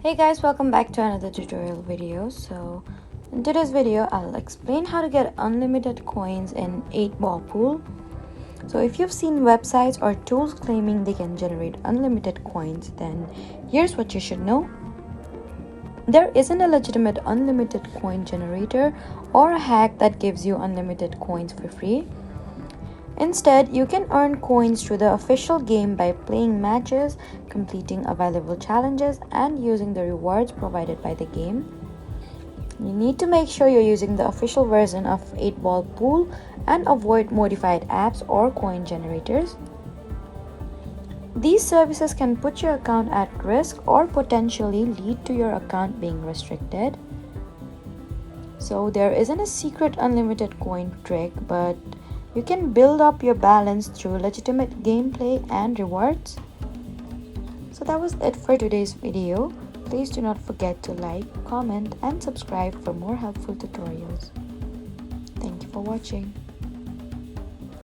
Hey guys, welcome back to another tutorial video. So in today's video I'll explain how to get unlimited coins in 8-ball pool. So if you've seen websites or tools claiming they can generate unlimited coins, then here's what you should know. There isn't a legitimate unlimited coin generator or a hack that gives you unlimited coins for free. Instead, you can earn coins through the official game by playing matches, completing available challenges, and using the rewards provided by the game. You need to make sure you're using the official version of 8-ball pool and avoid modified apps or coin generators. These services can put your account at risk or potentially lead to your account being restricted. So there isn't a secret unlimited coin trick, but you can build up your balance through legitimate gameplay and rewards. So that was it for today's video. Please do not forget to like, comment, and subscribe for more helpful tutorials. Thank you for watching.